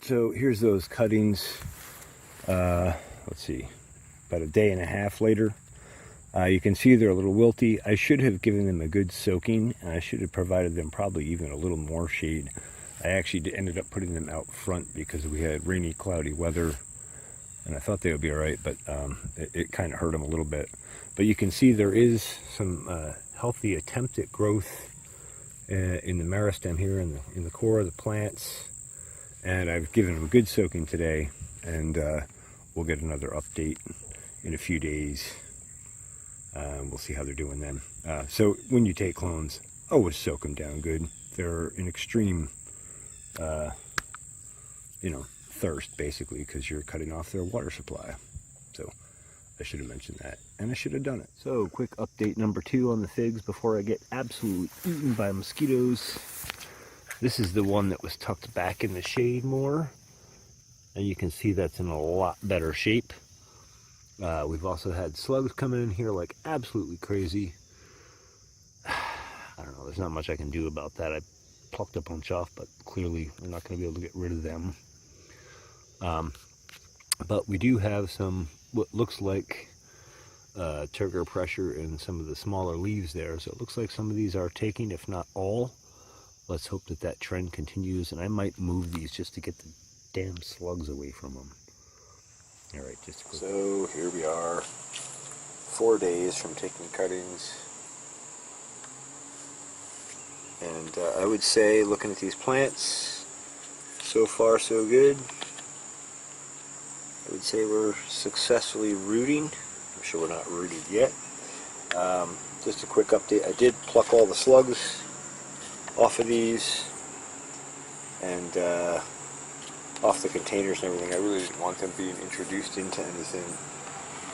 So here's those cuttings. Let's see, about a day and a half later. You can see they're a little wilty. I should have given them a good soaking, and I should have provided them probably even a little more shade. I actually ended up putting them out front because we had rainy, cloudy weather, and I thought they would be all right, but it kind of hurt them a little bit. But you can see there is some healthy attempt at growth in the meristem here, in the core of the plants. And I've given them good soaking today, and we'll get another update in a few days. We'll see how they're doing then. So when you take clones, always soak them down good. They're in extreme, thirst, basically, because you're cutting off their water supply. So I should have mentioned that, and I should have done it. So quick update number 2 on the figs before I get absolutely eaten by mosquitoes. This is the one that was tucked back in the shade more, and you can see that's in a lot better shape. We've also had slugs coming in here like absolutely crazy. I don't know, there's not much I can do about that. I plucked a bunch off, but clearly we're not going to be able to get rid of them. But we do have some, what looks like turgor pressure in some of the smaller leaves there, so it looks like some of these are taking, if not all. Let's hope that that trend continues, and I might move these just to get the damn slugs away from them. All right, just a quick. So here we are, 4 days from taking cuttings, and I would say, looking at these plants, so far so good. I would say we're successfully rooting. I'm sure we're not rooted yet. Just a quick update. I did pluck all the slugs off of these and off the containers and everything. I really didn't want them being introduced into anything,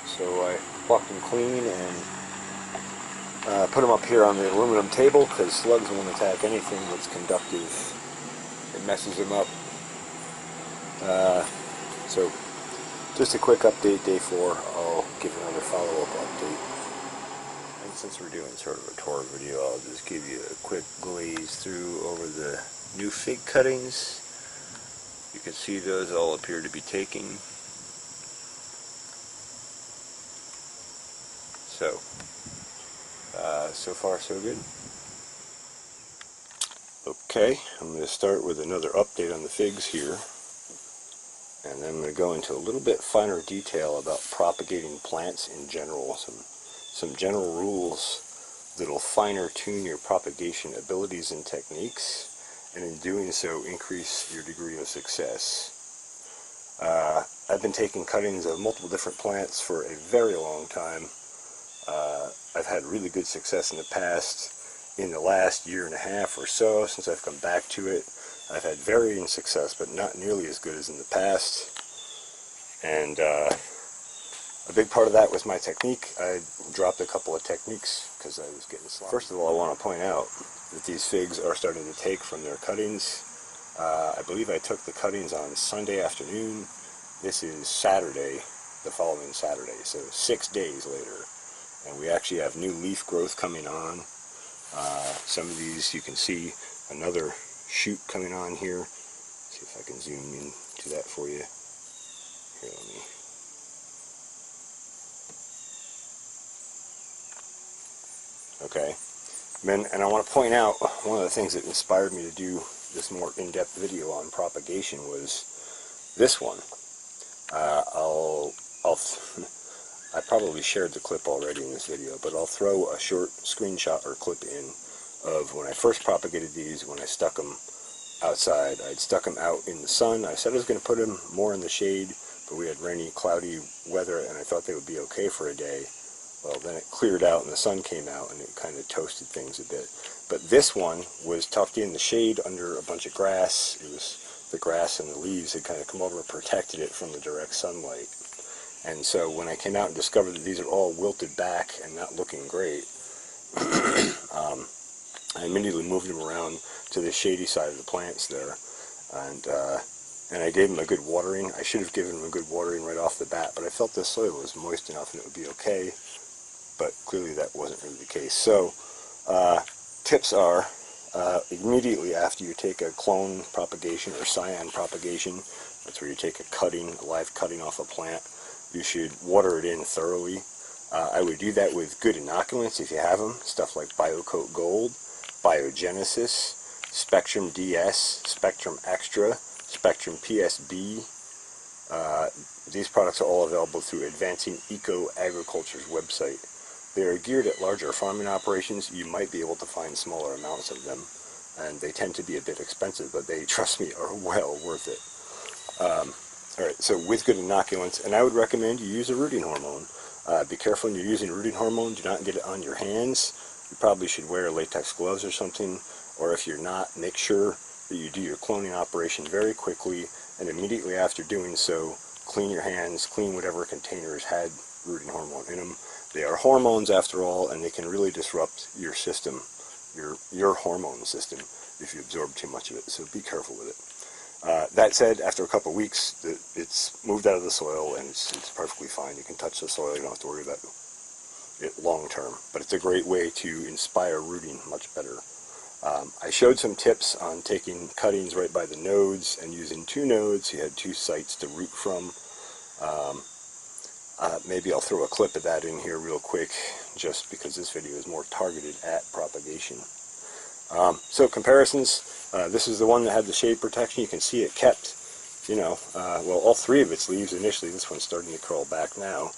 so I plucked them clean and put them up here on the aluminum table, because slugs won't attack anything that's conductive. It messes them up. So just a quick update, day 4. I'll give another follow-up update. And since we're doing sort of a tour video, I'll just give you a quick glaze through over the new fig cuttings. You can see those all appear to be taking. So, so far so good. Okay, I'm going to start with another update on the figs here. And then I'm going to go into a little bit finer detail about propagating plants in general. Some general rules that'll finer tune your propagation abilities and techniques, and in doing so increase your degree of success. I've been taking cuttings of multiple different plants for a very long time. I've had really good success in the past. In the last year and a half or so, since I've come back to it, I've had varying success, but not nearly as good as in the past. And a big part of that was my technique. I dropped a couple of techniques because I was getting sloppy. First of all, I want to point out that these figs are starting to take from their cuttings. I believe I took the cuttings on Sunday afternoon. This is Saturday, the following Saturday, so 6 days later. And we actually have new leaf growth coming on. Some of these, you can see another shoot coming on here. See if I can zoom in to that for you. Here, let me. Okay. And I want to point out, one of the things that inspired me to do this more in-depth video on propagation was this one. I probably shared the clip already in this video, but I'll throw a short screenshot or clip in of when I first propagated these, when I stuck them outside. I'd stuck them out in the sun. I said I was going to put them more in the shade, but we had rainy, cloudy weather, and I thought they would be okay for a day. Well, then it cleared out and the sun came out, and it kind of toasted things a bit. But this one was tucked in the shade under a bunch of grass. It was the grass and the leaves had kind of come over and protected it from the direct sunlight. And so when I came out and discovered that these are all wilted back and not looking great, I immediately moved them around to the shady side of the plants there, and I gave them a good watering. I should have given them a good watering right off the bat, but I felt the soil was moist enough and it would be okay, but clearly that wasn't really the case. So tips are, immediately after you take a clone propagation or scion propagation, that's where you take a live cutting off a plant, you should water it in thoroughly. I would do that with good inoculants if you have them, stuff like BioCoat Gold, Biogenesis, Spectrum DS, Spectrum Extra, Spectrum PSB. These products are all available through Advancing Eco Agriculture's website. They are geared at larger farming operations. You might be able to find smaller amounts of them, and they tend to be a bit expensive, but they, trust me, are well worth it. Alright, so with good inoculants, and I would recommend you use a rooting hormone. Be careful when you're using rooting hormone. Do not get it on your hands. You probably should wear latex gloves or something, or if you're not, make sure that you do your cloning operation very quickly, and immediately after doing so, clean your hands, clean whatever containers had rooting hormone in them. They are hormones after all, and they can really disrupt your system, your hormone system, if you absorb too much of it, so be careful with it. That said, after a couple of weeks, it's moved out of the soil and it's perfectly fine. You can touch the soil, you don't have to worry about it long term. But it's a great way to inspire rooting much better. I showed some tips on taking cuttings right by the nodes and using 2 nodes. You had 2 sites to root from. Maybe I'll throw a clip of that in here real quick, just because this video is more targeted at propagation. So comparisons, this is the one that had the shade protection. You can see it kept, well, all 3 of its leaves initially. This one's starting to curl back now,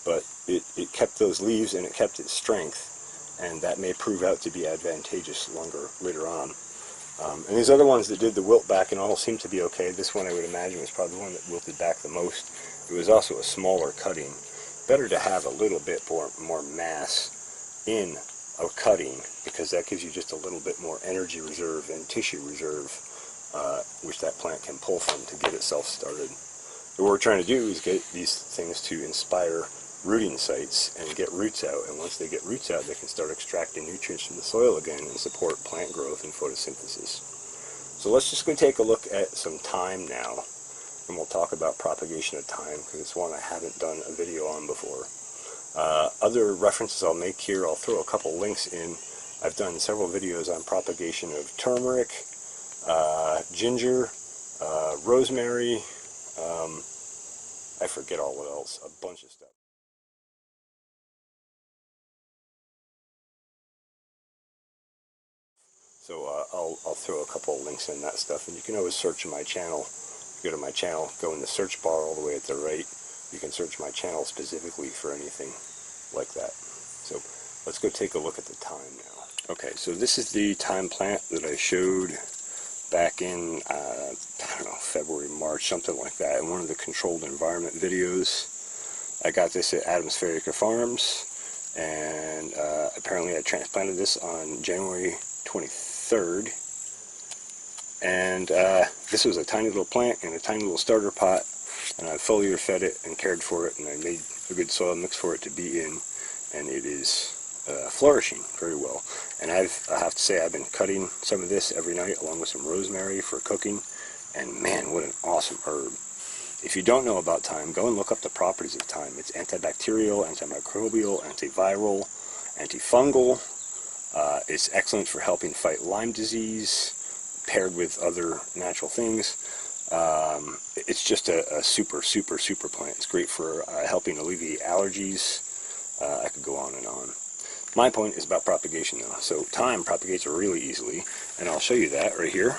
but it kept those leaves and it kept its strength, and that may prove out to be advantageous later on. And these other ones that did the wilt back and all seem to be okay. This one I would imagine was probably the one that wilted back the most. It was also a smaller cutting. Better to have a little bit more mass in a cutting, because that gives you just a little bit more energy reserve and tissue reserve, which that plant can pull from to get itself started. What we're trying to do is get these things to inspire rooting sites and get roots out, and once they get roots out, they can start extracting nutrients from the soil again and support plant growth and photosynthesis. So let's just go take a look at some thyme now, and we'll talk about propagation of thyme, because it's one I haven't done a video on before. Other references I'll make here, I'll throw a couple links in. I've done several videos on propagation of turmeric, ginger, rosemary, I forget all what else, a bunch of stuff. So I'll throw a couple of links in that stuff, and you can always search my channel. Go to my channel, go in the search bar all the way at the right. You can search my channel specifically for anything like that. So let's go take a look at the thyme now. Okay, so this is the thyme plant that I showed back in, I don't know, February, March, something like that, in one of the controlled environment videos. I got this at Atmospherica Farms, and apparently I transplanted this on January 23rd. And this was a tiny little plant in a tiny little starter pot, and I foliar fed it and cared for it, and I made a good soil mix for it to be in, and it is flourishing very well. And I have to say, I've been cutting some of this every night along with some rosemary for cooking, and man, what an awesome herb. If you don't know about thyme, go and look up the properties of thyme. It's antibacterial, antimicrobial, antiviral, antifungal. It's excellent for helping fight Lyme disease, paired with other natural things. It's just a super plant. It's great for helping alleviate allergies. I could go on and on. My point is about propagation though. So thyme propagates really easily, and I'll show you that right here.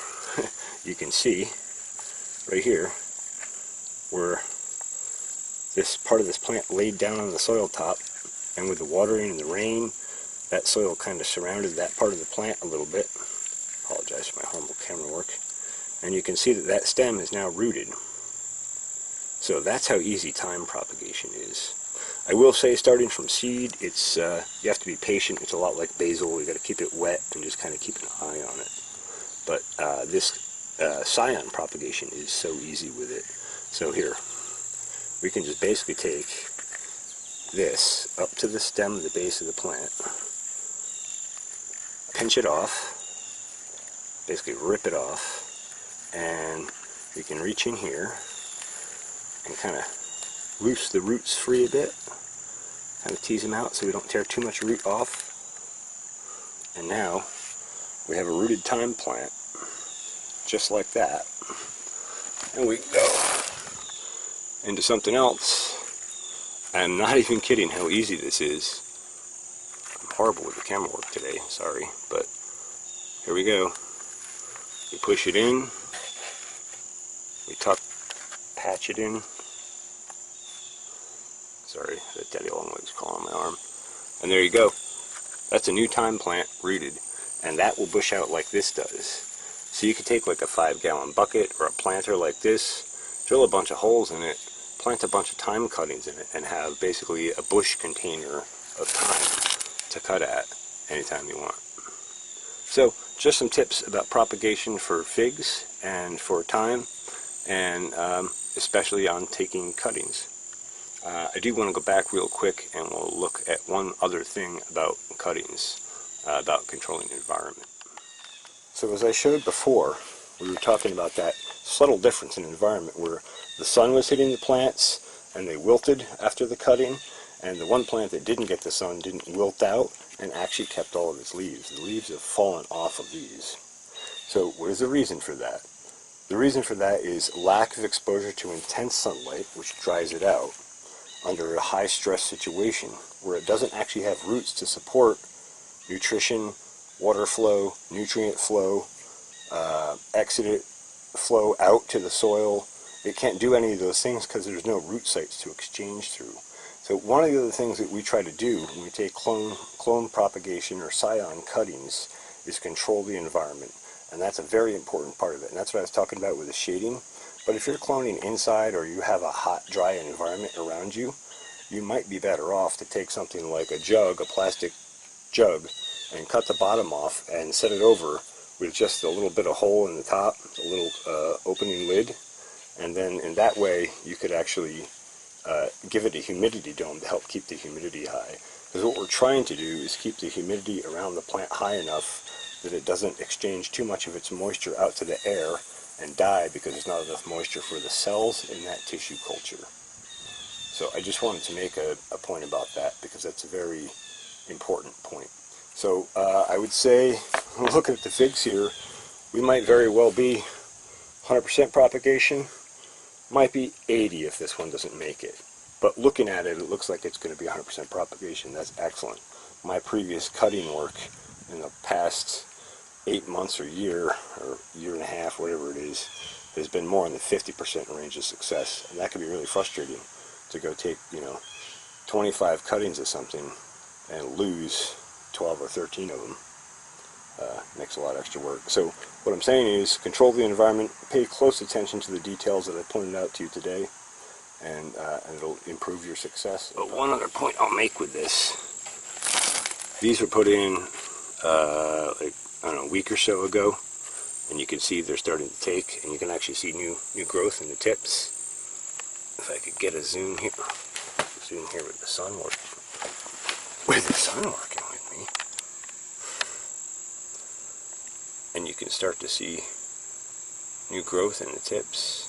You can see right here where this part of this plant laid down on the soil top, and with the watering and the rain, that soil kind of surrounded that part of the plant a little bit. Apologize for my horrible camera work. And you can see that that stem is now rooted. So that's how easy thyme propagation is. I will say, starting from seed, it's you have to be patient. It's a lot like basil. You got to keep it wet and just kind of keep an eye on it. But this scion propagation is so easy with it. So here, we can just basically take this up to the stem of the base of the plant, pinch it off, basically rip it off, and we can reach in here and kind of loose the roots free a bit, kind of tease them out so we don't tear too much root off. And now we have a rooted thyme plant, just like that. And we go into something else. I'm not even kidding how easy this is. I'm horrible with the camera work today, sorry, but here we go. We push it in, we patch it in. Sorry, the daddy long leg's crawling on my arm. And there you go. That's a new thyme plant rooted, and that will bush out like this does. So you could take like a 5-gallon bucket or a planter like this, drill a bunch of holes in it, plant a bunch of thyme cuttings in it, and have basically a bush container of thyme to cut at anytime you want. So just some tips about propagation for figs and for thyme, and especially on taking cuttings. I do want to go back real quick and we'll look at one other thing about cuttings, about controlling the environment. So as I showed before, we were talking about that subtle difference in environment where the sun was hitting the plants and they wilted after the cutting, and the one plant that didn't get the sun didn't wilt out and actually kept all of its leaves. The leaves have fallen off of these. So what is the reason for that? The reason for that is lack of exposure to intense sunlight, which dries it out, under a high stress situation where it doesn't actually have roots to support nutrition, water flow, nutrient flow, exudate flow out to the soil. It can't do any of those things because there's no root sites to exchange through. So one of the other things that we try to do when we take clone propagation or scion cuttings is control the environment. And that's a very important part of it. And that's what I was talking about with the shading. But if you're cloning inside or you have a hot, dry environment around you, you might be better off to take something like a jug, a plastic jug, and cut the bottom off and set it over with just a little bit of hole in the top, a little opening lid. And then in that way, you could actually give it a humidity dome to help keep the humidity high. Because what we're trying to do is keep the humidity around the plant high enough that it doesn't exchange too much of its moisture out to the air and die because there's not enough moisture for the cells in that tissue culture. So I just wanted to make a point about that because that's a very important point. So I would say, looking at the figs here, we might very well be 100% propagation, might be 80 if this one doesn't make it. But looking at it, it looks like it's going to be 100% propagation. That's excellent. My previous cutting work in the past 8 months or year and a half, whatever it is, has been more in the 50% range of success. And that can be really frustrating to go take, 25 cuttings of something and lose 12 or 13 of them. Makes a lot of extra work. So what I'm saying is control the environment, pay close attention to the details that I pointed out to you today, and it'll improve your success. But one other point I'll make with this, these were put in like, I don't know, a week or so ago, and you can see they're starting to take, and you can actually see new growth in the tips. If I could get a zoom here with the sun working. With the sun working with me. And you can start to see new growth in the tips.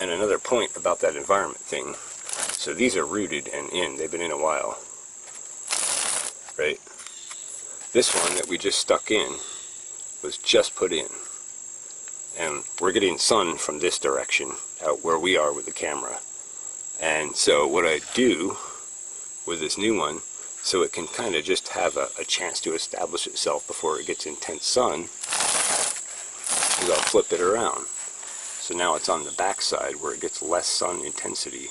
And another point about that environment thing, so these are rooted and in, they've been in a while, right? This one that we just stuck in was just put in. And we're getting sun from this direction, out where we are with the camera. And so what I do with this new one, so it can kind of just have a chance to establish itself before it gets intense sun, is I'll flip it around. So now it's on the back side where it gets less sun intensity,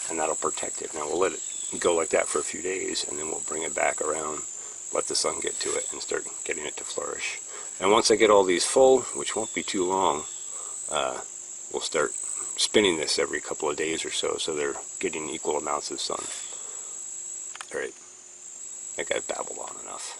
and that'll protect it. Now we'll let it go like that for a few days, and then we'll bring it back around, let the sun get to it, and start getting it to flourish. And once I get all these full, which won't be too long, we'll start spinning this every couple of days or so, so they're getting equal amounts of sun. Alright, I think I've babbled on enough.